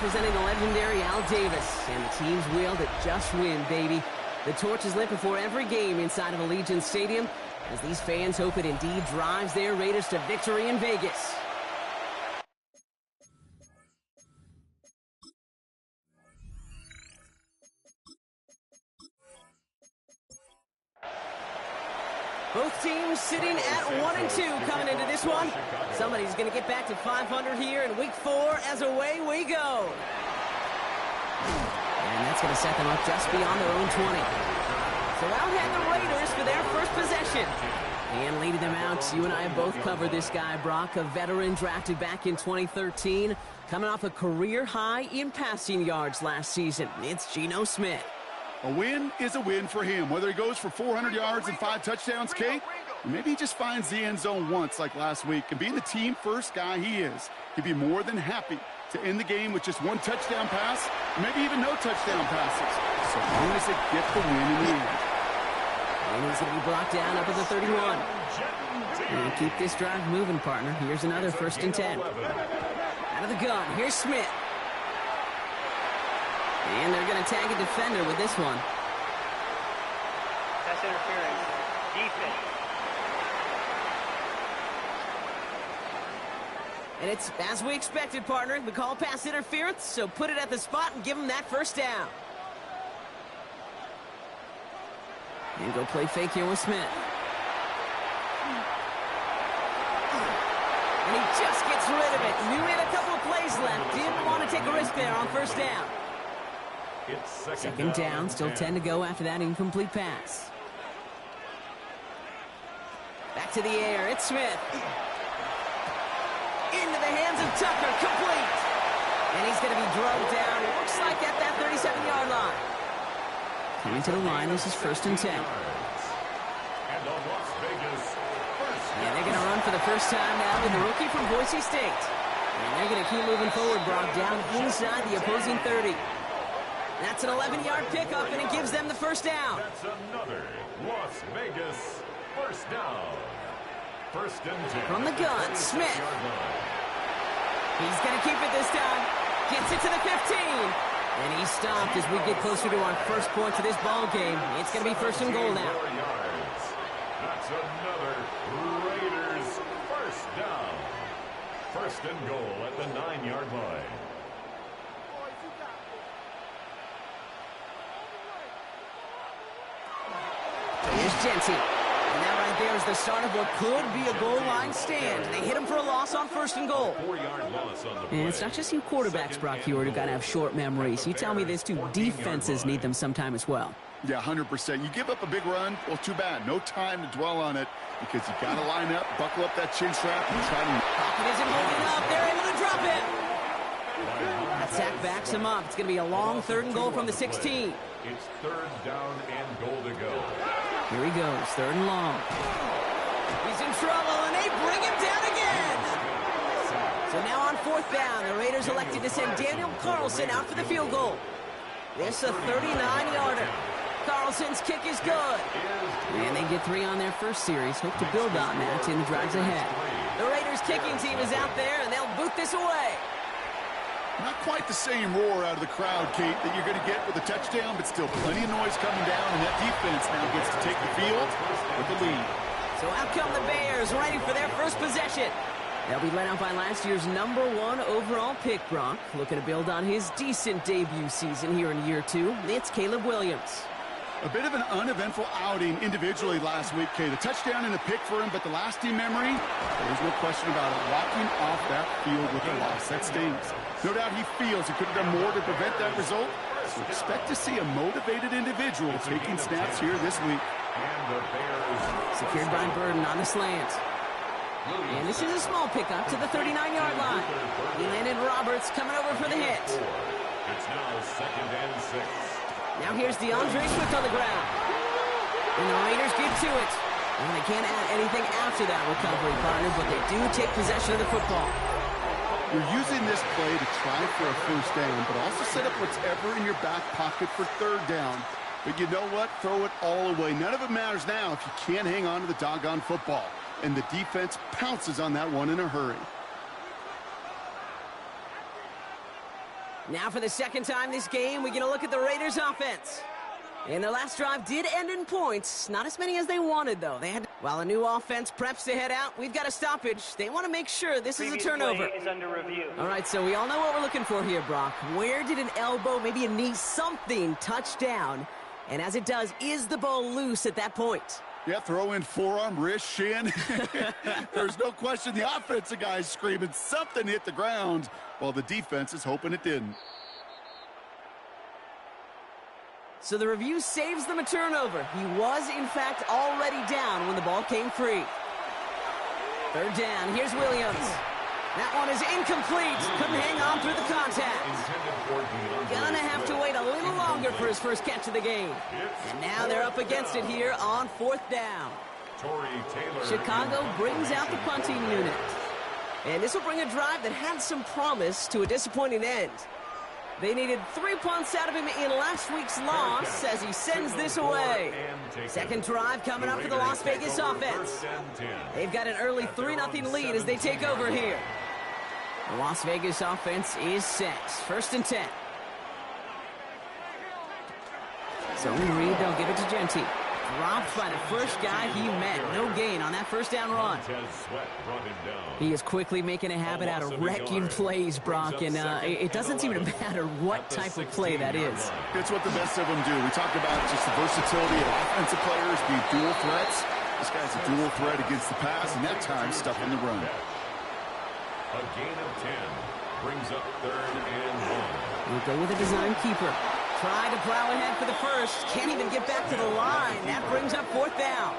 representing the legendary Al Davis. And the team's will to just win, baby. The torch is lit before every game inside of Allegiant Stadium, as these fans hope it indeed drives their Raiders to victory in Vegas. Both teams sitting at 1-2 coming into this one. Somebody's going to get back to 500 here in week 4 as away we go. And that's going to set them up just beyond their own 20. So out head the Raiders for their first possession. And leading them out, you and I have both covered this guy, Brock, a veteran drafted back in 2013, coming off a career high in passing yards last season. It's Geno Smith. A win is a win for him, whether he goes for 400 yards and 5 touchdowns, Kate, or maybe he just finds the end zone once like last week. And being the team-first guy he is, he'd be more than happy to end the game with just 1 touchdown pass, or maybe even no touchdown passes, so long as they get the win in the end. And he's going to be brought down up at the 31. And keep this drive moving, partner. Here's another 1st and 10. Out of the gun, here's Smith. And they're going to tag a defender with this one. Pass interference. Defense. And it's as we expected, partner. We call pass interference, so put it at the spot and give them that 1st down. And go play fake here with Smith. And he just gets rid of it. Knew he had a couple of plays left. Didn't want to take a risk there on 1st down. Second down, still 10 to go after that incomplete pass. Back to the air, it's Smith. Into the hands of Tucker, complete. And he's going to be drugged down, looks like at that 37-yard line. Coming to the line, this is 1st and 10. And they're going to run for the first time now with the rookie from Boise State. And they're going to keep moving forward, Brock, down inside the opposing 30. That's an 11-yard pickup, and it gives them the 1st down. That's another Las Vegas 1st down. 1st and 10. From the gun, Smith. He's going to keep it this time. Gets it to the 15. And he's stopped as we get closer to our first point to this ball game. It's going to be 1st and goal now. That's another Raiders 1st down. 1st and goal at the 9-yard line. Here's Jensen. And that right there is the start of what could be a goal line stand. They hit him for a loss on 1st and goal. 4-yard loss on the play. And it's not just you quarterbacks, Brock, here who got to have short memories. You tell me this too, defenses need them sometime as well. Yeah, 100%. You give up a big run, well, too bad. No time to dwell on it because you got to line up, buckle up that chin strap, and try to... Pocket isn't holding up. They're able to drop him. That sack backs him up. It's going to be a long 3rd and goal from the 16. It's 3rd down and goal to go. Here he goes, 3rd and long. He's in trouble, and they bring him down again. So now on 4th down, the Raiders elected to send Daniel Carlson out for the field goal. This a 39-yarder. Carlson's kick is good. And they get 3 on their first series. Hope to build on that in the drives ahead. The Raiders kicking team is out there, and they'll boot this away. Not quite the same roar out of the crowd, Kate, that you're going to get with a touchdown, but still plenty of noise coming down, and that defense now gets to take the field with the lead. So out come the Bears, ready for their first possession. They'll be led out by last year's #1 overall pick, Brock. Looking to build on his decent debut season here in year 2. It's Caleb Williams. A bit of an uneventful outing individually last week, Kate. A touchdown and a pick for him, but the lasting memory, there's no question about it. Walking off that field with a loss, that stings. No doubt he feels he could have done more to prevent that result. So expect to see a motivated individual taking snaps here this week. Secured by Burden on the slant. And this is a small pickup to the 39-yard line. He landed Roberts coming over for the hit. It's now 2nd and 6. Now here's DeAndre Swift on the ground. And the Raiders get to it. And they can't add anything after that recovery, partner, but they do take possession of the football. You're using this play to try for a 1st down, but also set up whatever in your back pocket for 3rd down. But you know what? Throw it all away. None of it matters now if you can't hang on to the doggone football. And the defense pounces on that one in a hurry. Now for the second time this game, we're going to look at the Raiders' offense. And their last drive did end in points. Not as many as they wanted, though. While a new offense preps to head out, we've got a stoppage. They want to make sure this is a turnover. Play is under review. All right, so we all know what we're looking for here, Brock. Where did an elbow, maybe a knee, something touch down? And as it does, is the ball loose at that point? Yeah, throw in forearm, wrist, shin. There's no question the offensive guy's screaming something hit the ground while the defense is hoping it didn't. So the review saves them a turnover. He was, in fact, already down when the ball came free. Third down. Here's Williams. That one is incomplete. Couldn't hang on through the contact. Gonna have to wait a little longer for his first catch of the game. And now they're up against it here on fourth down. Chicago brings out the punting unit. And this will bring a drive that had some promise to a disappointing end. They needed 3 punts out of him in last week's loss as he sends this away. Second drive coming up for the Las Vegas offense. They've got an early 3-0 lead as they take over here. The Las Vegas offense is set. First and 10. So Reed, they'll give it to Genty. Dropped by the first guy he met. No gain on that first down run. He is quickly making a habit out of wrecking plays, Brock, and it doesn't seem to matter what type of play that is. It's what the best of them do. We talked about just the versatility of offensive players being dual threats. This guy's a dual threat against the pass, and that time stuck in the run. A gain of 10 brings up third and 1. We'll go with a design keeper. Try to plow ahead for the first. Can't even get back to the line. That brings up fourth down.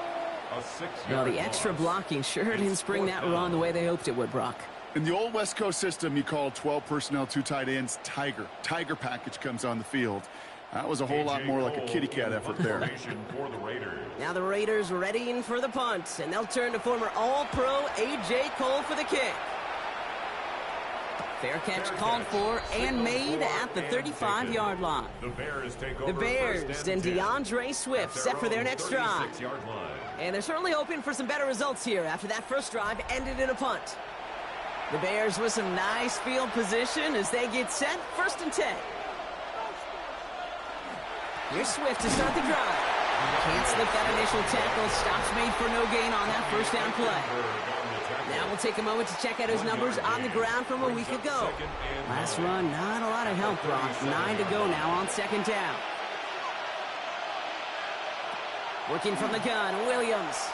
Well, the extra blocking sure didn't spring that run the way they hoped it would, Brock. In the old West Coast system, you called 12 personnel, 2 tight ends, Tiger. Tiger package comes on the field. That was a whole lot more like a kitty cat effort there. Now the Raiders readying for the punt, and they'll turn to former All-Pro A.J. Cole for the kick. Fair catch called for and made at the 35-yard line. The Bears and DeAndre Swift set for their next drive. And they're certainly hoping for some better results here after that first drive ended in a punt. The Bears with some nice field position as they get set. First and 10. Here's Swift to start the drive. Can't slip that initial tackle. Stops made for no gain on that first down play. Now we'll take a moment to check out his numbers on the ground from a week ago. Last run, not a lot of help, Brock. 9 to go now on second down. Working from the gun, Williams.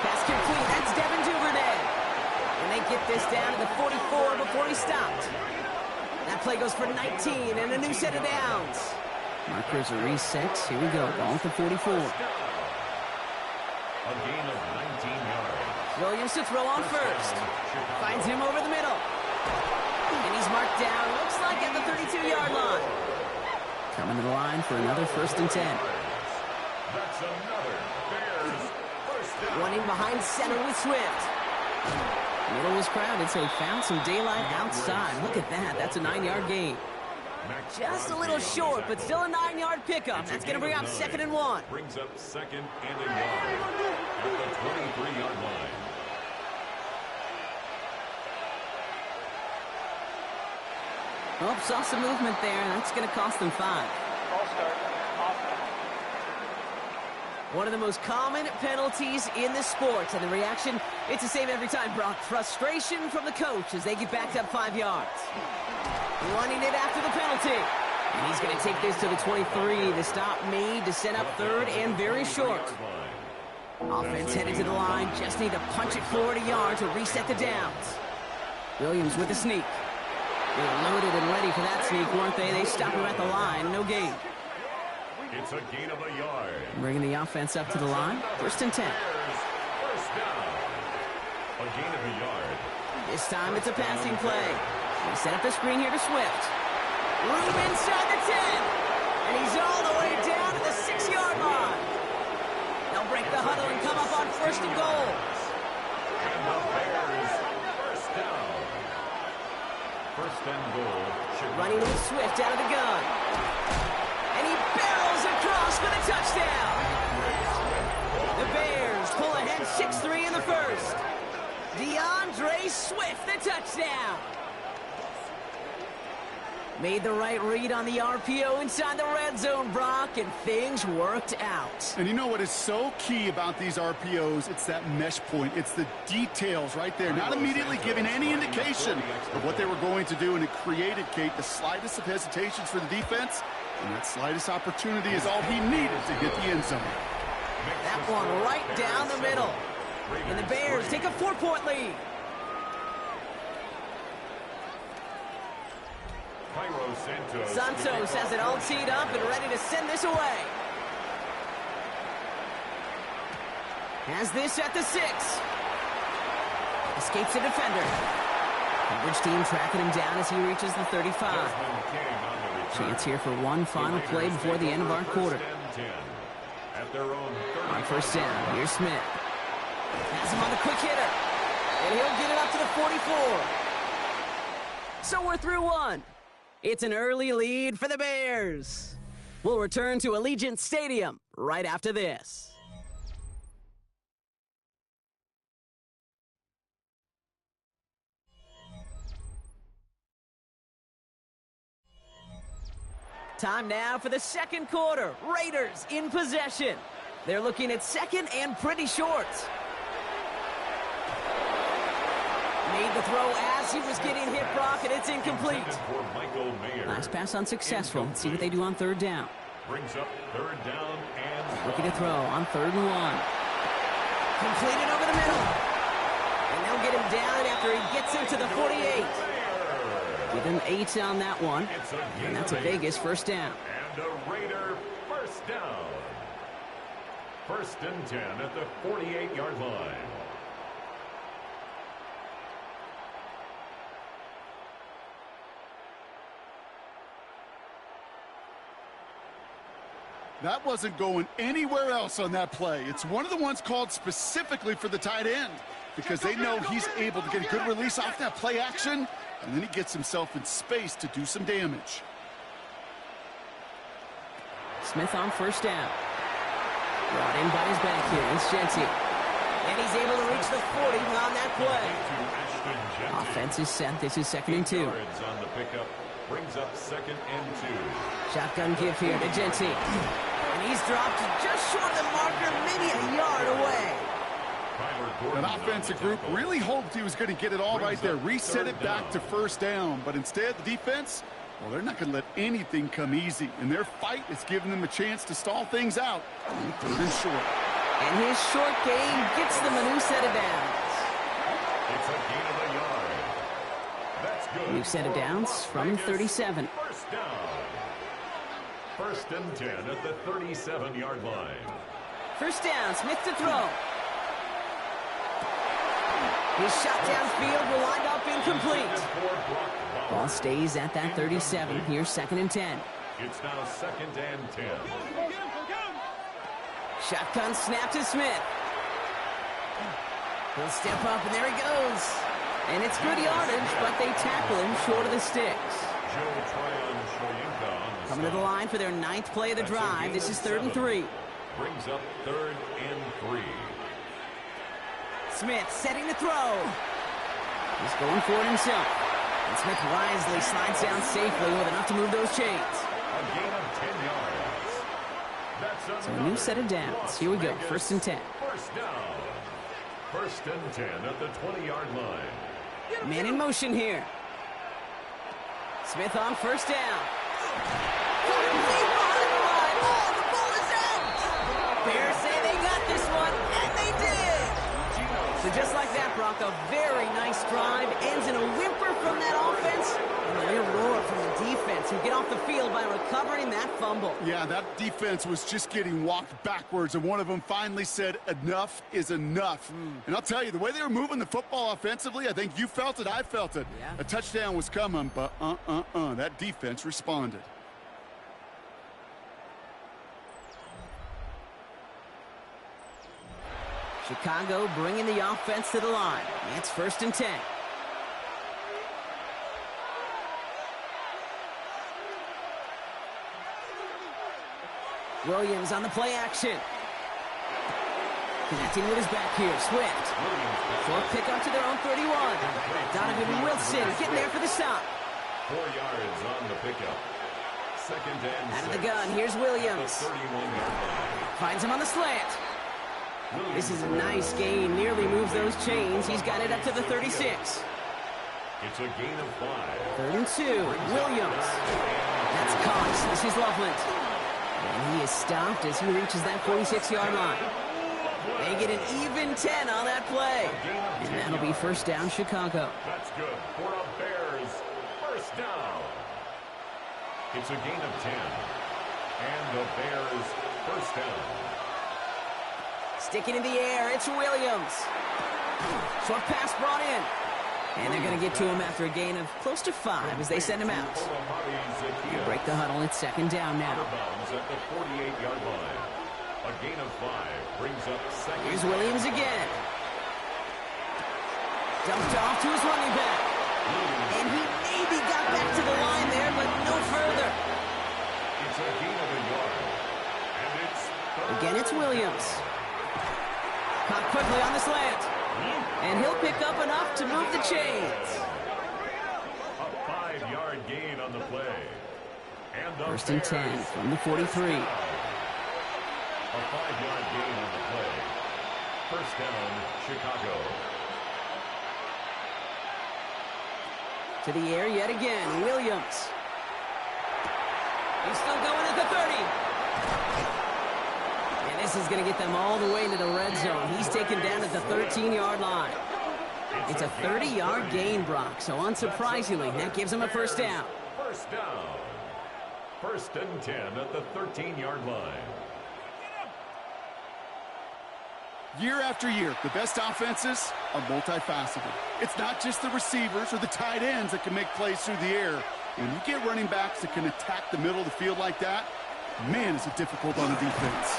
Pass complete, that's Devin Duvernay. And they get this down to the 44 before he stopped. That play goes for 19 and a new set of downs. Markers are reset. Here we go, ball at the 44. A gain of 19 yards. Williams to throw on first. Finds him over the middle. And he's marked down, looks like at the 32-yard line. Coming to the line for another first and 10. That's another Bears first down. Running behind center with Swift. Middle was crowded, so he found some daylight outside. Look at that. That's a 9-yard gain. Just a little short, but still a 9-yard pickup. That's going to bring up second and 1. Brings up second and a yard at the 23-yard line. Oh, saw some movement there. That's going to cost them 5. Ball start. Offense. One of the most common penalties in the sport, and the reaction, it's the same every time, Brock. Frustration from the coach as they get backed up 5 yards. Running it after the penalty. And he's going to take this to the 23. The stop made to set up third and very short. Offense headed to the line. Just need to punch it forward a yard to reset the downs. Williams with the sneak. They were loaded and ready for that sneak, weren't they? They stopped him at the line. No gain. It's a gain of a yard. Bringing the offense up to the line. First and 10. First down. A gain of a yard. This time it's a passing play. They set up the screen here to Swift. Room inside the 10. And he's all the way down to the 6-yard line. They'll break the huddle and come up on first and goal. And the Bears first down. First and goal. Running with Swift out of the gun. And he barrels across for the touchdown. The Bears pull ahead 6-3 in the first. DeAndre Swift, the touchdown. Made the right read on the RPO inside the red zone, Brock, and things worked out. And you know what is so key about these RPOs? It's that mesh point. It's the details right there. Not immediately giving any indication of what they were going to do, and it created, Kate, the slightest of hesitations for the defense, and that slightest opportunity is all he needed to hit the end zone. That one right down the middle. And the Bears take a 4-point lead. Santos has it all teed up and ready to send this away. Has this at the 6. Escapes the defender. Coverage team tracking him down as he reaches the 35. Chance here for one final play before the end of our quarter. On first down, here's Smith. Has him on the quick hitter. And he'll get it up to the 44. So we're through one. It's an early lead for the Bears. We'll return to Allegiant Stadium right after this. Time now for the second quarter. Raiders in possession. They're looking at second and pretty short. Made the throw as he was getting hit, Brock, and it's incomplete. Last pass unsuccessful. Let's see what they do on third down. Brings up third down and looking to throw on 3rd and 1. Completed over the middle. And they'll get him down after he gets into the 48. Give him 8 on that one. And that's a Vegas first down. And a Raider first down. 1st and 10 at the 48-yard line. That wasn't going anywhere else on that play. It's one of the ones called specifically for the tight end because they know he's able to get a good release off that play action, and then he gets himself in space to do some damage. Smith on first down. Brought in by his back here. It's Jensen. And he's able to reach the 40 on that play. Offense is set. This is 2nd and 2. On the pickup. Brings up 2nd and 2. Shotgun give here to Jensen. And he's dropped just short of the marker, maybe a yard away. That offensive group really hoped he was going to get it all right there. Reset it back to first down. But instead, the defense, well, they're not going to let anything come easy. And their fight is giving them a chance to stall things out on 3rd and short. And his short game gets them a new set of downs. It's a gain of a yard. That's good. New set of downs from 37. First down. 1st and 10 at the 37-yard line. First down, Smith to throw. His shot downfield will wind up incomplete. Ball stays at that 37. Here's 2nd and 10. It's now 2nd and 10. Shotgun snap to Smith. He'll step up, and there he goes. And it's good yardage, but they tackle him short of the sticks. Coming to the line for their 9th play of the drive. This is 3rd and 3. Brings up 3rd and 3. Smith setting to throw. He's going for it himself. And Smith wisely slides down safely with enough to move those chains. A gain of 10 yards. So a new set of downs. Here we go. 1st and 10. First down. 1st and 10 at the 20-yard line. Man in motion here. Smith on first down. Oh, the ball is out! Bears say they got this one, and they did! So just like that, Brock, a very nice drive. Ends in a whimper from that offense, and a real roar from the defense, who get off the field by recovering that fumble. Yeah, that defense was just getting walked backwards, and one of them finally said, enough is enough. And I'll tell you, the way they were moving the football offensively, I think you felt it, I felt it. Yeah. A touchdown was coming, but that defense responded. Chicago bringing the offense to the line. It's 1st and 10. Williams on the play action. Connecting with his back here. Swift. Short pick up to their own 31. Donovan Wilson getting there for the stop. 4 yards on the pickup. Second and Out of the 6. gun, here's Williams. The 31-yard line. Finds him on the slant. This is a nice gain. Nearly moves those chains. He's got it up to the 36. It's a gain of 5. 3rd and 2. Williams. That's Cox. This is Loveland. And he is stopped as he reaches that 46-yard line. They get an even 10 on that play. And that'll be first down, Chicago. That's good for a Bears first down. It's a gain of 10. And the Bears first down. Sticking in the air, it's Williams. Short pass brought in. And they're going to get to him after a gain of close to 5 as they send him out. They break the huddle. It's second down now. Out of bounds at the 48-yard line. A gain of 5 brings up second. Here's Williams again. Dumped off to his running back. And he maybe got back to the line there, but no further. It's a gain of a yard. And it's Again, it's Williams. Caught quickly on the slant. And he'll pick up enough to move the chains. a 5-yard gain on the play. And the First and 10 Bears from the 43. A 5-yard gain on the play. First down, Chicago. To the air yet again, Williams. He's still going at the 30. And this is going to get them all the way into the red zone. He's taken down at the 13-yard line. It's a 30-yard gain, Brock, so unsurprisingly, that gives him a first down. First down. First and 10 at the 13-yard line. Year after year, the best offenses are multifaceted. It's not just the receivers or the tight ends that can make plays through the air. When you get running backs that can attack the middle of the field like that, man, is it difficult on the defense.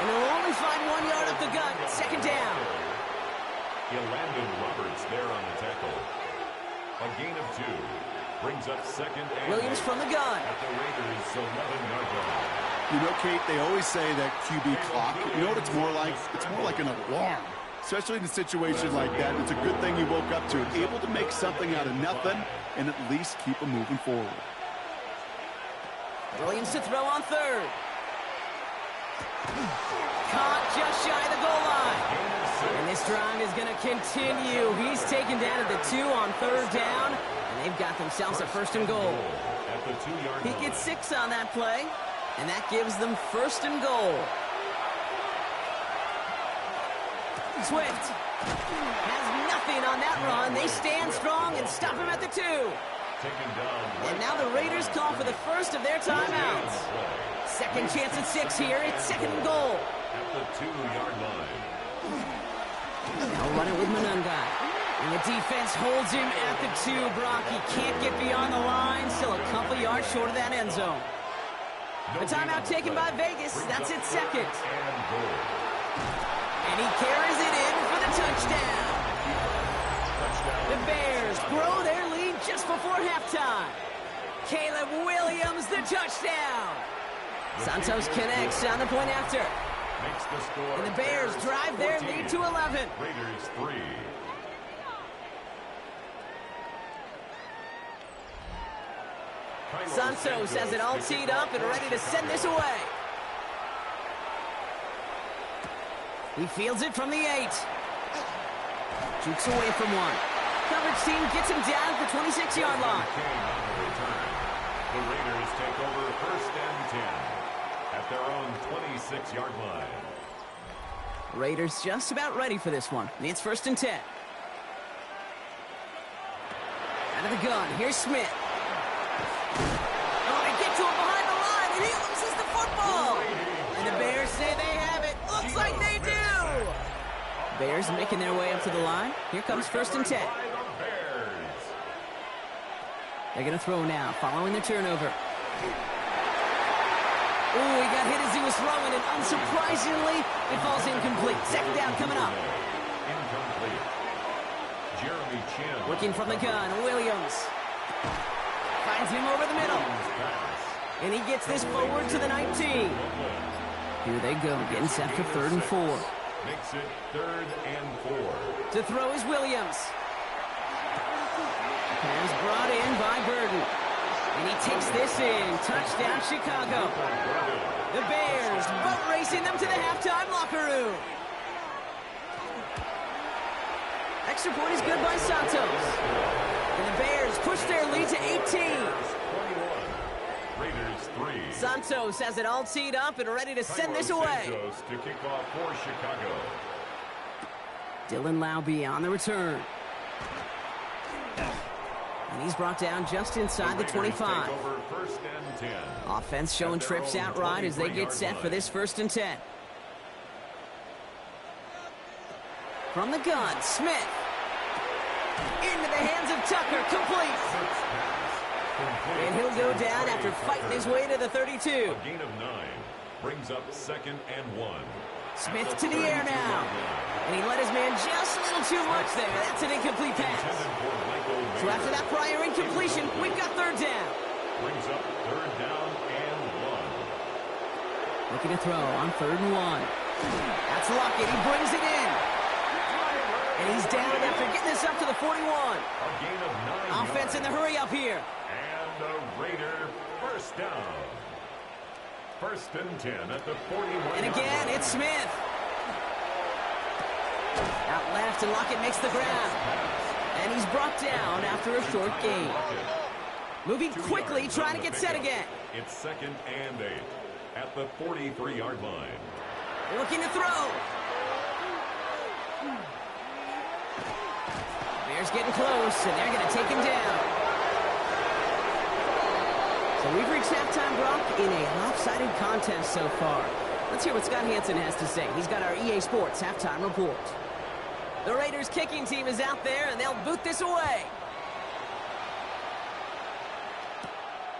And they'll only find 1 yard up the gut. Second down. Landon Roberts there on the tackle. A gain of 2 brings up second and Williams from the gun. at the Raiders' 11-yard line. You know, Kate, they always say that QB clock. You know what it's more like? It's more like an alarm, especially in a situation like that. It's a good thing you woke up to it, able to make something out of nothing and at least keep them moving forward. Williams to throw on 3rd. Caught just shy of the goal line. And this drive is going to continue. He's taken down at the 2 on 3rd down. And they've got themselves a first and goal. At the 2-yard He line. gets 6 on that play. And that gives them first and goal. Swift has nothing on that run. They stand strong and stop him at the 2. Taken down And now the Raiders call for the first of their timeouts. Second chance at 6 here. It's second and goal. at the 2-yard line. They'll run it with Manungai. And the defense holds him at the 2. Brock, he can't get beyond the line. Still a couple yards short of that end zone. The timeout taken by Vegas. That's its second. And goal. And he carries it in for the touchdown. The Bears grow their lead just before halftime. Caleb Williams, the touchdown. Santos connects on the point after. Makes the score. And the Bears drive their 14. lead to 11. Raiders 3. Santos has it all teed up and ready to send this away. He fields it from the 8. Jukes away from one. Coverage team gets him down at the 26-yard line. The Raiders take over first and 10 at their own 26-yard line. Raiders just about ready for this one. It's first and 10. Out of the gun, here's Smith. Oh, they get to him behind the line, and he loses the football. And the Bears say they have it. Looks like they do. Bears making their way up to the line. Here comes first and 10. They're going to throw now, following the turnover. Ooh, he got hit as he was throwing, and unsurprisingly, it falls incomplete. Second down coming up. Incomplete. Jeremy Chin. Looking from the gun, Williams. Finds him over the middle. And he gets this forward to the 19. Here they go, getting set for third and 4. Makes it third and 4. To throw is Williams. Pass brought in by Burden. And he takes this in. Touchdown, Chicago. The Bears boat racing them to the halftime locker room. Extra point is good by Santos. And the Bears push their lead to 18. Raiders 3. Santos has it all teed up and ready to send this away. Santos to kick off for Chicago. Dylan Laube on the return. And he's brought down just inside the 25. Take over first and 10. Offense showing trips out right as they get set for this 1st and 10. From the gun, Smith. Into the hands of Tucker, complete. And he'll go down after fighting his way to the 32. A gain of 9 brings up 2nd and 1. Smith to the air now. And he let his man just a little too much there. That's an incomplete pass. So after that prior incompletion, we've got 3rd down. Brings up 3rd down and 1. Looking to throw on 3rd and 1. That's Lockett. He brings it in. And he's down after getting this up to the 41. A gain of 9 Offense in the hurry up here. And the Raider 1st down. 1st and 10 at the 41. And again, it's Smith. Out left, and Lockett makes the grab. And he's brought down after a short gain. Moving quickly, trying to get set again. It's 2nd and 8 at the 43-yard line. Looking to throw. Bears getting close, and they're going to take him down. So we've reached halftime, Brock, in a lopsided contest so far. Let's hear what Scott Hansen has to say. He's got our EA Sports halftime report. The Raiders kicking team is out there, and they'll boot this away.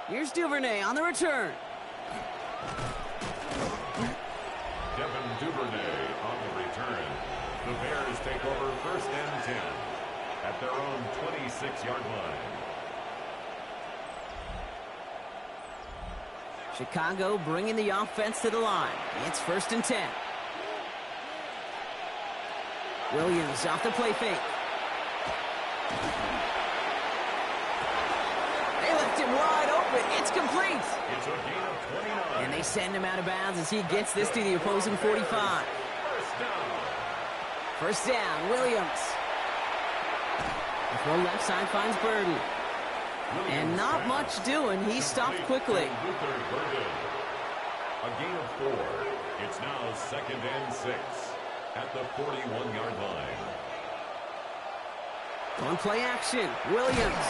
Here's Duvernay on the return. Devin Duvernay on the return. The Bears take over 1st and 10 at their own 26-yard line. Chicago bringing the offense to the line. It's 1st and 10. Williams off the play fake. They left him wide open. It's complete. It's a gain of 29. And they send him out of bounds as he gets this to the opposing 45. 1st down. 1st down, Williams. Before left side finds Burden. And not much doing. He stopped quickly. A gain of 4. It's now 2nd and 6 at the 41-yard line. On play action, Williams.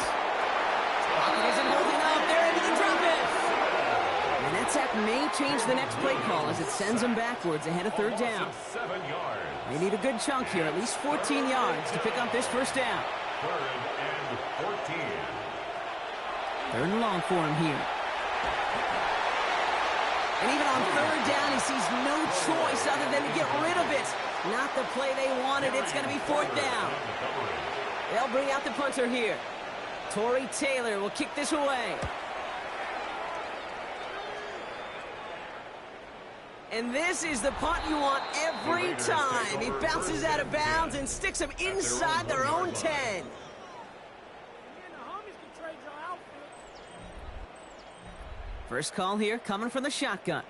Pocket isn't holding up. They're into the drop it. And that sack may change the next play call as it sends them backwards ahead of 3rd down. 7 yards. They need a good chunk here, at least 14 yards to pick up this 1st down. 3rd and 14. 3rd and long for him here. And even on 3rd down, he sees no choice other than to get rid of it. Not the play they wanted. It's going to be 4th down. They'll bring out the punter here. Torrey Taylor will kick this away. And this is the punt you want every time. He bounces out of bounds and sticks them inside their own 10. First call here coming from the shotgun.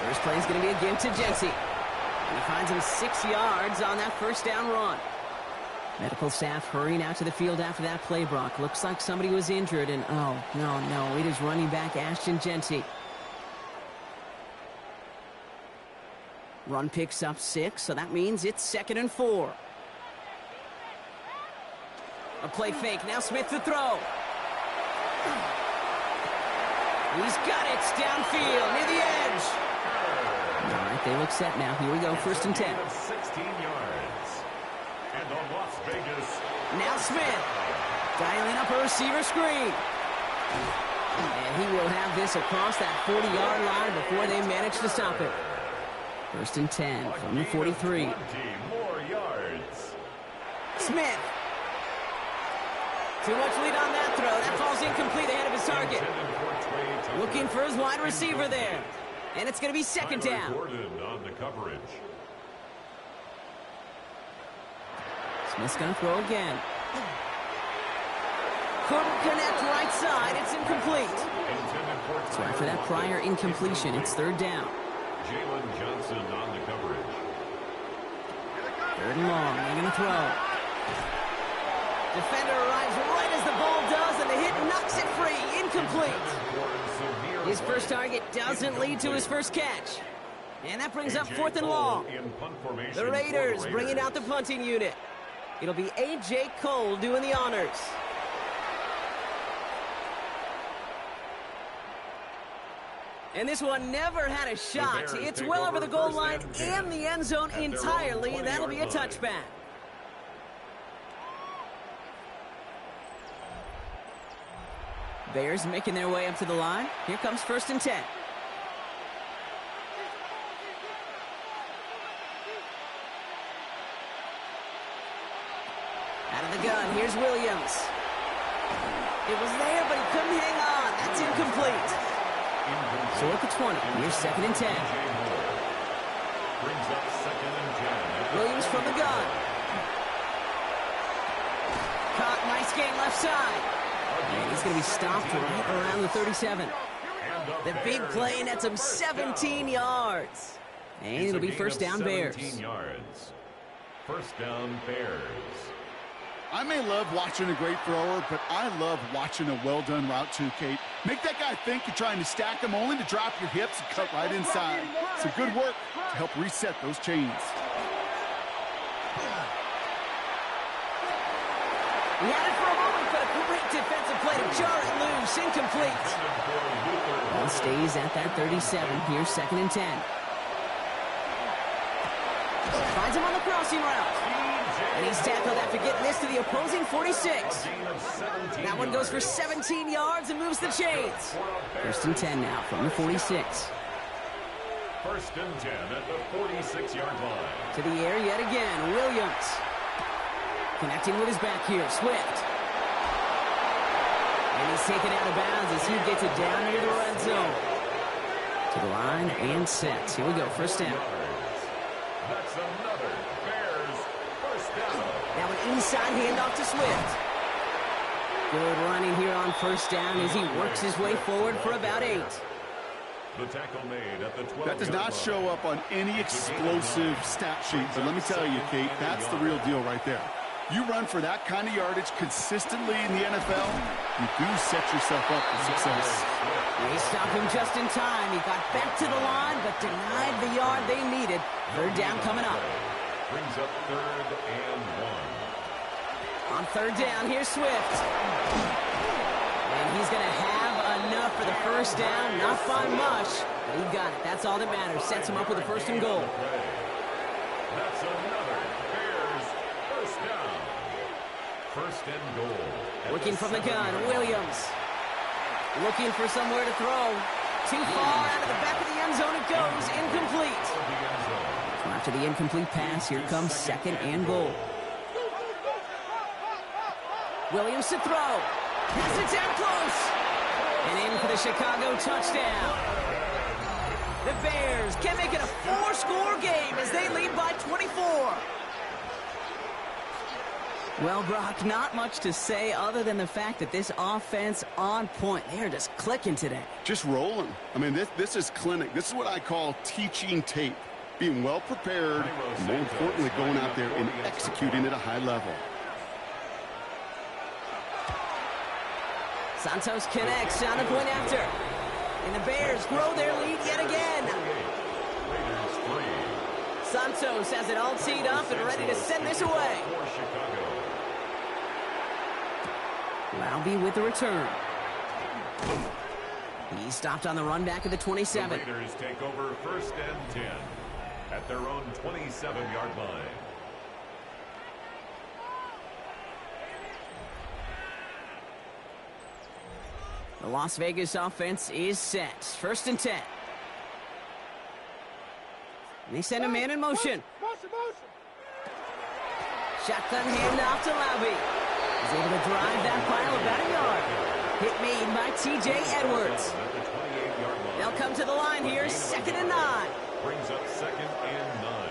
First play is going to be again to Jency. And he finds him 6 yards on that 1st down run. Medical staff hurrying out to the field after that play, Brock. Looks like somebody was injured, and oh, no, it is running back Ashton Jency. Run picks up 6, so that means it's 2nd and 4. A play fake. Now Smith to throw. He's got it downfield near the edge. All right, they look set now. Here we go. 1st and 10. 16 yards. And on Las Vegas. Now Smith dialing up a receiver screen. And he will have this across that 40-yard line before they manage to stop it. 1st and 10 from the 43. 20 more yards. Smith. Too much lead on that throw. That falls incomplete ahead of his target. Looking for his wide receiver there. And it's going to be 2nd down. On the coverage. Smith's going to throw again. Couldn't connect right side. It's incomplete. So after that prior incompletion, it's third down. Jalen Johnson on the coverage. Third and long. They're going to throw. Defender arrives right as the ball does, and the hit knocks it free. Incomplete. His first target doesn't lead to his first catch. And that brings up fourth and long. The Raiders bringing out the punting unit. It'll be A.J. Cole doing the honors. And this one never had a shot. It's well over the goal line and the end zone entirely, and that'll be a touchback. Bears making their way up to the line. Here comes first and 10. Out of the gun, here's Williams. It was there, but he couldn't hang on. That's incomplete. So at the 20, here's second and 10. Brings up second and 10. Williams from the gun. Caught, nice gain left side. And he's going to be stopped right around the 37. The big play nets him 17 yards. And it'll be first down Bears. 17 yards. First down Bears. I may love watching a great thrower, but I love watching a well-done route too, Kate. Make that guy think you're trying to stack him only to drop your hips and cut right inside. Some good work to help reset those chains. He had it for a moment, but a great defensive play to jar it loose. Incomplete. Ball stays at that 37. Here's second and 10. Finds him on the crossing route. And he's tackled after getting this to the opposing 46. That one goes for 17 yards and moves the chains. First and 10 now from the 46. First and 10 at the 46-yard line. To the air yet again. Williams. Connecting with his back here. Swift. And he's taken out of bounds as he gets it down near the red zone. To the line and set. Here we go. First down. That's another Bears first down. Now an inside handoff to Swift. Good running here on first down as he works his way forward for about 8. The tackle made at the 12. That does not show up on any explosive stat sheet, but let me tell you, Kate, that's the real deal right there. You run for that kind of yardage consistently in the NFL, you do set yourself up for success. They stopped him just in time. He got back to the line, but denied the yard they needed. Third down coming up. Brings up third and 1. On third down, here's Swift. And he's going to have enough for the first down. Not by much, but he got it. That's all that matters. Sets him up with a first and goal. That's another Bears first down. First and goal. Looking from the gun, Williams. Looking for somewhere to throw. Too far out of the back of the end zone it goes. Incomplete. So after the incomplete pass, here comes second and goal. Williams to throw. Pass it down close. And in for the Chicago touchdown. The Bears can make it a 4-score game as they lead by 24. Well, Brock, not much to say other than the fact that this offense on point. They are just clicking today. Just rolling. I mean, this is clinic. This is what I call teaching tape. Being well prepared, and more importantly, going out there and executing at a high level. Santos connects on the point after. And the Bears grow their lead yet again. Santos has it all teed up and ready to send this away. Laube with the return. He stopped on the run back at the 27. The Raiders take over first and 10 at their own 27-yard line. The Las Vegas offense is set. First and 10. They send a man in motion. Shotgun handoff to Laube. He's able to drive that pile about a yard. Hit made by T.J. Edwards. They'll come to the line here, second and 9. Brings up second and 9.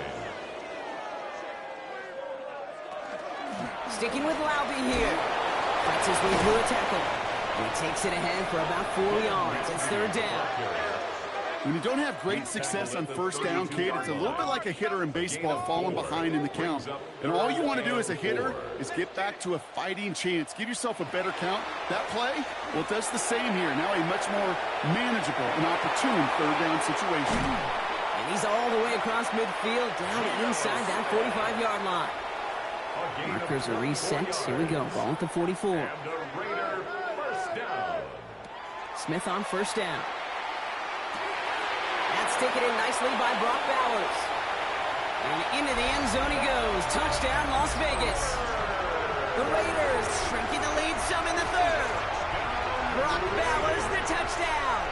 Sticking with Laube here. Fights his way through a tackle. And he takes it ahead for about 4 yards. It's third down. When you don't have great success on first down, Kate, it's a little bit like a hitter in baseball falling behind in the count. And all you want to do as a hitter is get back to a fighting chance. Give yourself a better count. That play, well, it does the same here. Now a much more manageable and opportune third down situation. And he's all the way across midfield, down inside that 45-yard line. Markers are reset. Here we go. Ball at the 44. Smith on first down. That's taken in nicely by Brock Bowers. And into the end zone he goes. Touchdown, Las Vegas. The Raiders shrinking the lead some in the third. Brock Bowers, the touchdown.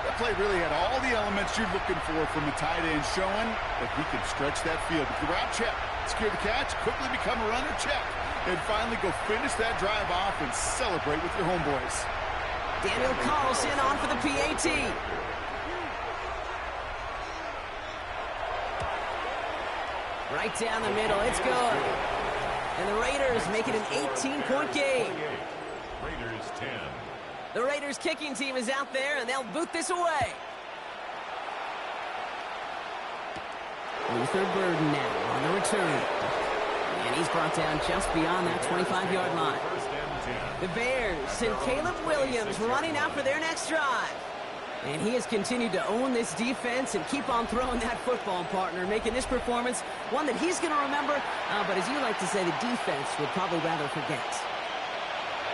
That play really had all the elements you're looking for from a tight end, showing that he can stretch that field. With the route, check. Secure the catch, quickly become a runner, check. And finally go finish that drive off and celebrate with your homeboys. Daniel Carlson on for the PAT. Right down the middle, it's good. And the Raiders make it an 18-point game. Raiders 10. The Raiders kicking team is out there, and they'll boot this away. Luther Burden now on the return. And he's brought down just beyond that 25-yard line. The Bears and Caleb Williams running out for their next drive. And he has continued to own this defense and keep on throwing that football, partner, making this performance one that he's going to remember, but as you like to say, the defense would probably rather forget.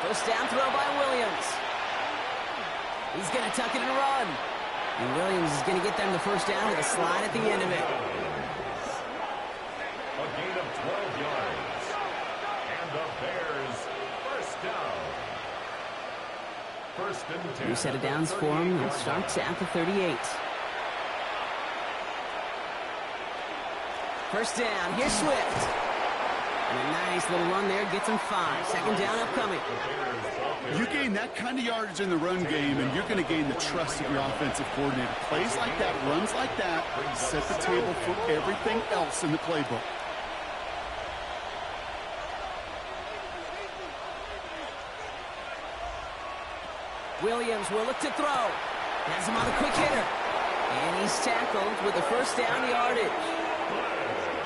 First down throw by Williams. He's going to tuck it and run. And Williams is going to get them the first down with a slide at the end of it. A gain of 12 yards. And the Bears first down. First and 10. New set of downs for him and starts at the 38. First down, here's Swift. And a nice little run there, gets him 5. Second down upcoming. You gain that kind of yardage in the run game, and you're going to gain the trust of your offensive coordinator. Plays like that, runs like that, set the table for everything else in the playbook. Williams will look to throw. Has him on the quick hitter. And he's tackled with the first down yardage.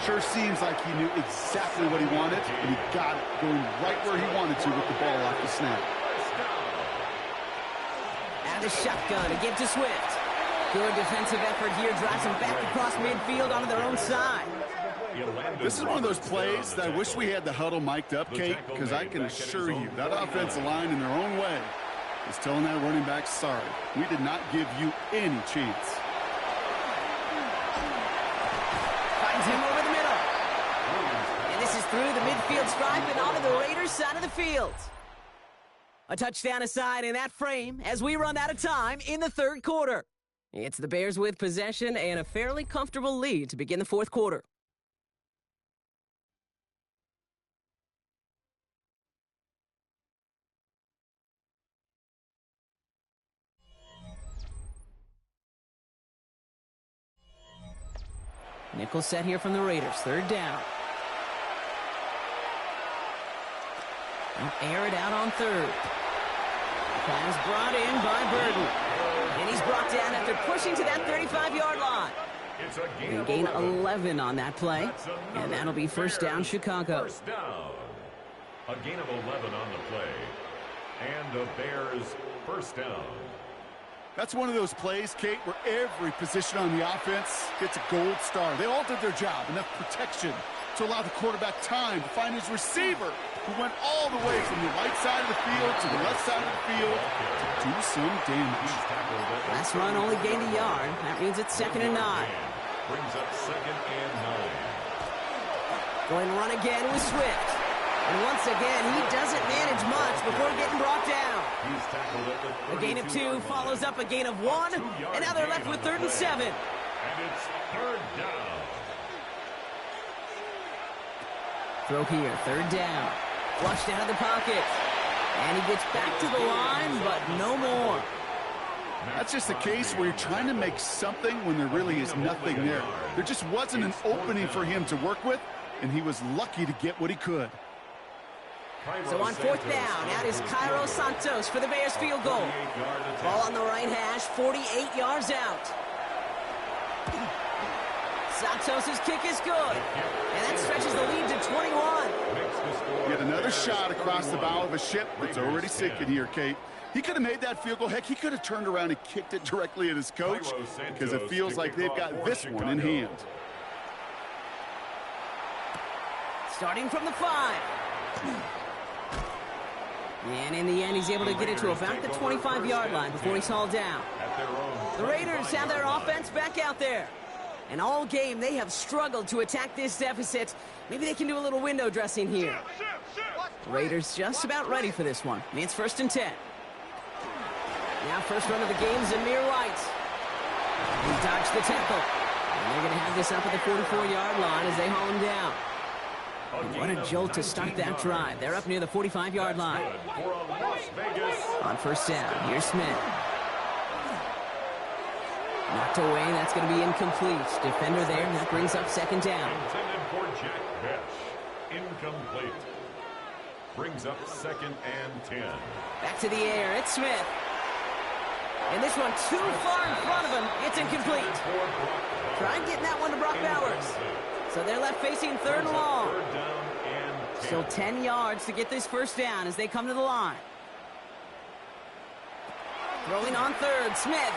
Sure seems like he knew exactly what he wanted, and he got it going right where he wanted to with the ball off the snap. And the shotgun to give to Swift. Good defensive effort here. Drives them back across midfield onto their own side. This is one of those plays that I wish we had the huddle mic'd up, Kate, because I can assure you that offensive line in their own way is telling that running back, sorry, we did not give you any chance. Finds him over the middle. And this is through the midfield stripe and onto the Raiders' side of the field. A touchdown aside in that frame as we run out of time in the third quarter. It's the Bears with possession and a fairly comfortable lead to begin the fourth quarter. Nickel set here from the Raiders. Third down. They'll air it out on third. Pass brought in by Burden. And he's brought down after pushing to that 35-yard line. They gain 11 on that play. And that'll be first down, Chicago. First down. A gain of 11 on the play. And the Bears first down. That's one of those plays, Kate, where every position on the offense gets a gold star. They all did their job, enough protection to allow the quarterback time to find his receiver, who went all the way from the right side of the field to the left side of the field to do some damage. Last run only gained a yard. That means it's 2nd and 9. Brings up 2nd and 9. Going to run again with Swift. And once again, he doesn't manage much before getting brought down. A gain of 2 follows up a gain of 1, and now they're left with 3rd and 7. And it's third down. Throw here, third down. Flushed out of the pocket. And he gets back to the line, but no more. That's just a case where you're trying to make something when there really is nothing there. There just wasn't an opening for him to work with, and he was lucky to get what he could. So on fourth down, out is Cairo Santos for the Bears field goal. Ball on the right hash, 48 yards out. Santos' kick is good, and that stretches the lead to 21. Yet another shot across the bow of a ship that's already sinking here, Kate. He could have made that field goal. Heck, he could have turned around and kicked it directly at his coach because it feels like they've got this one in hand. Starting from the 5. And in the end, he's able to get it to about the 25-yard line before he's hauled down. The Raiders have their offense back out there. And all game, they have struggled to attack this deficit. Maybe they can do a little window dressing here. The Raiders just about ready for this one. It's 1st and 10. Now first run of the game is Amir White. He dodged the tackle. And they're going to have this up at the 44-yard line as they haul him down. And what a jolt to start that drive. They're up near the 45-yard line. On first down, here's Smith. Knocked away, that's going to be incomplete. Defender there, and that brings up 2nd down. Intended for Jack Bech. Incomplete. Brings up 2nd and 10. Back to the air, it's Smith. And this one too far in front of him. It's incomplete. Try getting that one to Brock Bowers. So they're left facing 3rd and long. Still 10 yards to get this first down as they come to the line. Throwing on 3rd, Smith.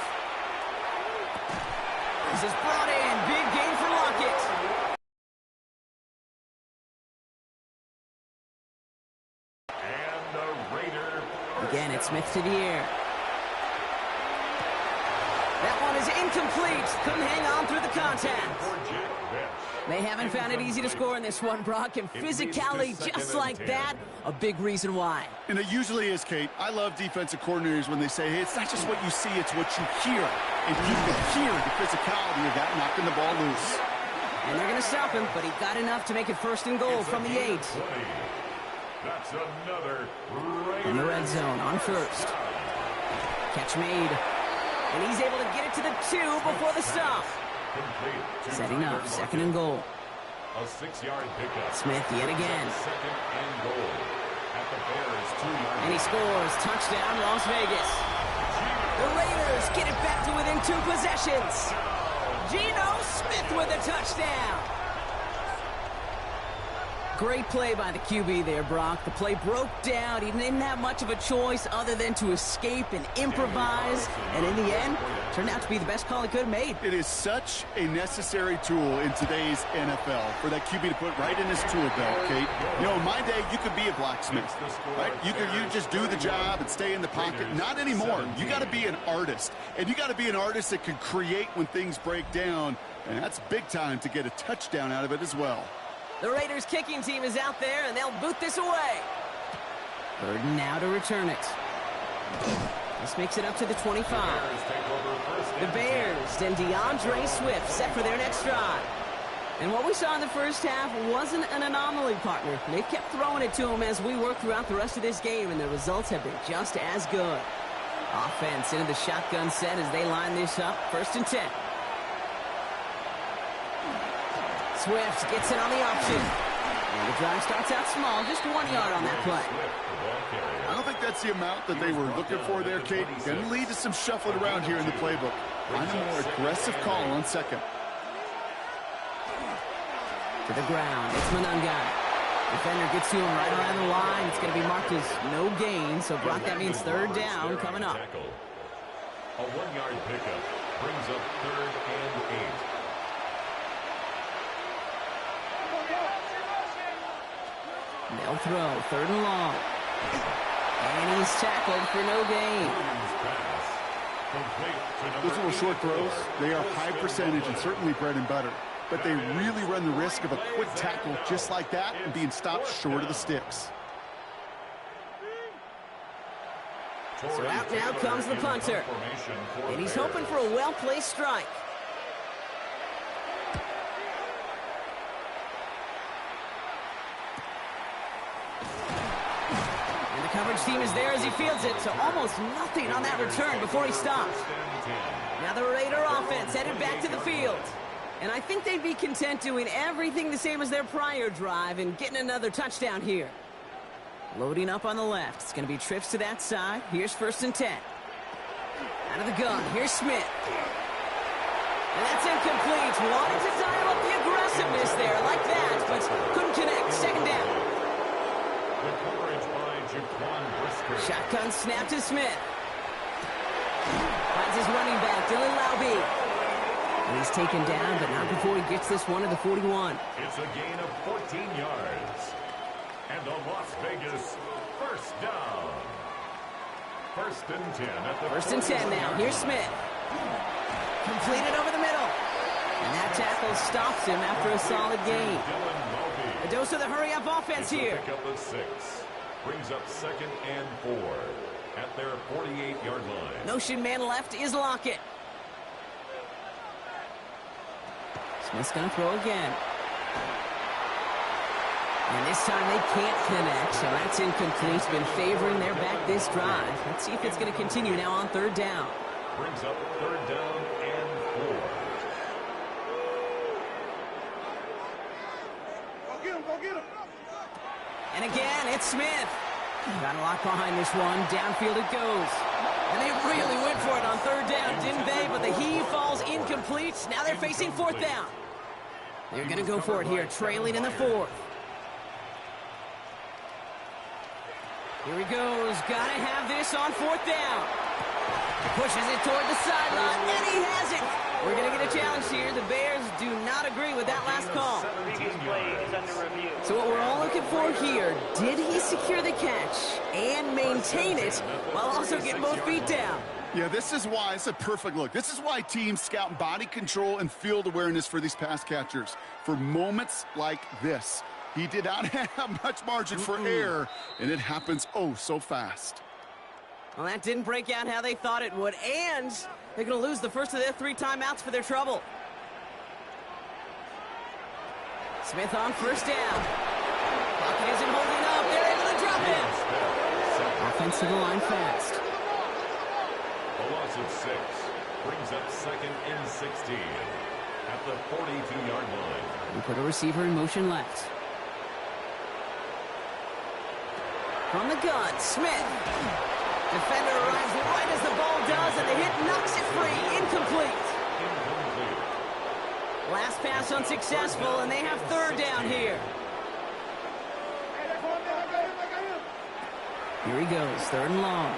This is brought in. Big gain for Lockett. And the Raider. Again, it's Smith to the air. That one is incomplete. Couldn't hang on through the contact. They haven't found it easy to score in this one, Brock, and physicality just like that, a big reason why. And it usually is, Kate. I love defensive coordinators when they say, hey, it's not just what you see, it's what you hear. And you can hear the physicality of that knocking the ball loose. And they're going to stop him, but he got enough to make it 1st and goal from the 8. That's another in the red zone on 1st. Catch made. And he's able to get it to the 2 before the stop. Setting up 2nd and goal. A 6-yard pickup. Smith yet again. 2nd and goal. At the Bears 2-yard. And he scores. Touchdown, Las Vegas. The Raiders get it back to within 2 possessions. Geno Smith with a touchdown. Great play by the QB there, Brock. The play broke down. He didn't have much of a choice other than to escape and improvise. And in the end, turned out to be the best call he could have made. It is such a necessary tool in today's NFL for that QB to put right in his tool belt, Kate. You know, in my day, you could be a blacksmith, right? You just do the job and stay in the pocket. Not anymore. You got to be an artist. And you got to be an artist that can create when things break down. And that's big time to get a touchdown out of it as well. The Raiders kicking team is out there, and they'll boot this away. 3rd now to return it. This makes it up to the 25. The Bears and DeAndre Swift set for their next drive. And what we saw in the first half wasn't an anomaly, partner. They kept throwing it to him as we worked throughout the rest of this game, and the results have been just as good. Offense into the shotgun set as they line this up. 1st and 10. Swift gets it on the option. And the drive starts out small, just 1 yard on that play. I don't think that's the amount that they were looking for there, Kate. Going to lead to some shuffling around here in the playbook. Find a more aggressive call on 2nd. To the ground, it's Monangai. Defender gets to him right around the line. It's going to be marked as no gain, so Brock, that means 3rd down coming up. A 1-yard pickup brings up 3rd and 8. They'll throw 3rd and long. And he's tackled for no gain. Those little short throws, they are high percentage and certainly bread and butter. But they really run the risk of a quick tackle just like that and being stopped short of the sticks. So out now comes the punter. And he's hoping for a well-placed strike. Coverage team is there as he fields it, so almost nothing on that return before he stops. Now the Raider offense headed back to the field. And I think they'd be content doing everything the same as their prior drive and getting another touchdown here. Loading up on the left. It's going to be trips to that side. Here's 1st and 10. Out of the gun. Here's Smith. And that's incomplete. Wanted to dial up the aggressiveness there like that, but couldn't connect. 2nd down. The coverage by Jaquan Brisker. Shotgun snap to Smith. Finds his running back, Dylan Laube. And he's taken down, but not before he gets this one to the 41. It's a gain of 14 yards. And the Las Vegas 1st down. 1st and 10 at the 1st and 10 now. Here's Smith. Completed over the middle. And that tackle stops him after a solid gain. A dose of the hurry-up offense here. Pick up a 6. Brings up 2nd and 4 at their 48-yard line. Notion man left is Lockett. Smith's going to throw again. And this time they can't connect, so that's incomplete. Been favoring their back this drive. Let's see if it's going to continue now on 3rd down. Brings up 3rd down and 4. Go get him. And again, it's Smith. Got a lot behind this one. Downfield it goes. And they really went for it on 3rd down, didn't they? But the heave falls incomplete. Now they're facing 4th down. They're going to go for it here, trailing in the 4th. Here he goes. Got to have this on 4th down. Pushes it toward the sideline, and he has it. We're going to get a challenge here. The Bears do not agree with that last call. Previous play is under review. So what we're all looking for here, did he secure the catch and maintain it while also getting both feet down? Yeah, this is why it's a perfect look. This is why teams scout body control and field awareness for these pass catchers. For moments like this, he did not have much margin for error, and it happens oh so fast. Well, that didn't break out how they thought it would, and they're going to lose the first of their 3 timeouts for their trouble. Smith on 1st down. Lockett isn't holding up. They're able to drop him. Offense to the line fast. A loss of 6 brings up 2nd and 16 at the 42-yard line. We put a receiver in motion left. From the gun, Smith. Defender arrives right as the ball does, and the hit knocks it free. Incomplete. Last pass unsuccessful, and they have 3rd down here. Here he goes, 3rd and long.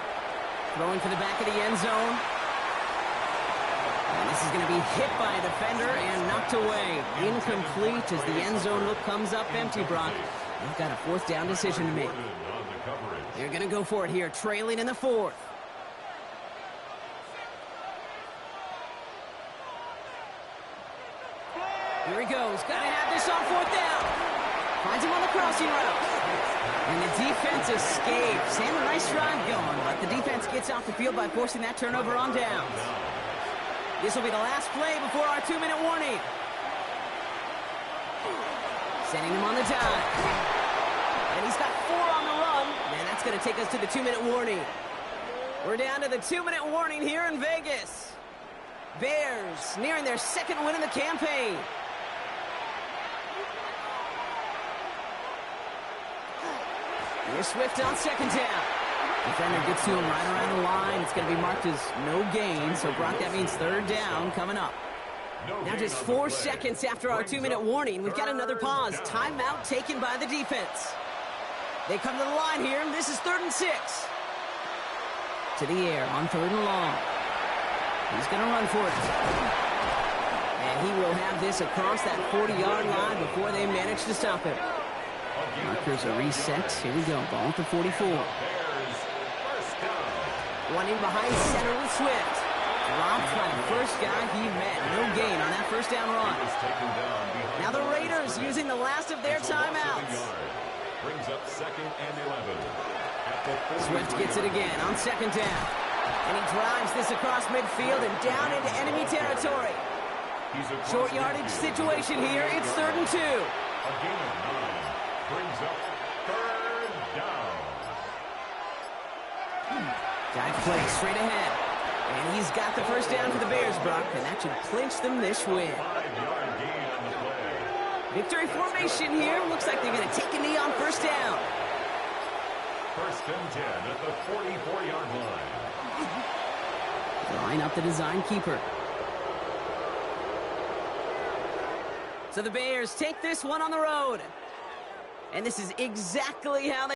Throwing for the back of the end zone. And this is going to be hit by a defender and knocked away. Incomplete as the end zone look comes up empty, Brock. They've got a 4th down decision to make. They're going to go for it here, trailing in the 4th. Here he goes. Got to have this on 4th down. Finds him on the crossing route. And the defense escapes. And a nice drive going, but the defense gets off the field by forcing that turnover on downs. This will be the last play before our 2-minute warning. Sending him on the dive. And he's got 4 on the run. And that's going to take us to the 2-minute warning. We're down to the 2-minute warning here in Vegas. Bears nearing their 2nd win in the campaign. Here's Swift on 2nd down. Defender gets to him right around the line. It's going to be marked as no gain. So, Brock, that means 3rd down coming up. Now just 4 seconds after our 2-minute warning, we've got another pause. Timeout taken by the defense. They come to the line here, and this is 3rd and 6. To the air on 3rd and long. He's going to run for it. And he will have this across that 40-yard line before they manage to stop him. Markers are reset. Here we go. Ball at the 44. Running behind center with Swift. Dropped by the first guy he met. No gain on that 1st down run. Now the Raiders using the last of their timeouts. Brings up 2nd and 11. Swift gets it again on 2nd down. And he drives this across midfield and down into enemy territory. Short yardage situation here. It's 3rd and 2. A gain of 9 brings up 3rd down. Dive play straight ahead. And he's got the first down for the Bears, Brock, and that should clinch them this win. 5-yard gain on the play. Victory formation here. Looks like they're going to take a knee on first down. First and 10 at the 44-yard line. Line up the design keeper. So the Bears take this one on the road. And this is exactly how they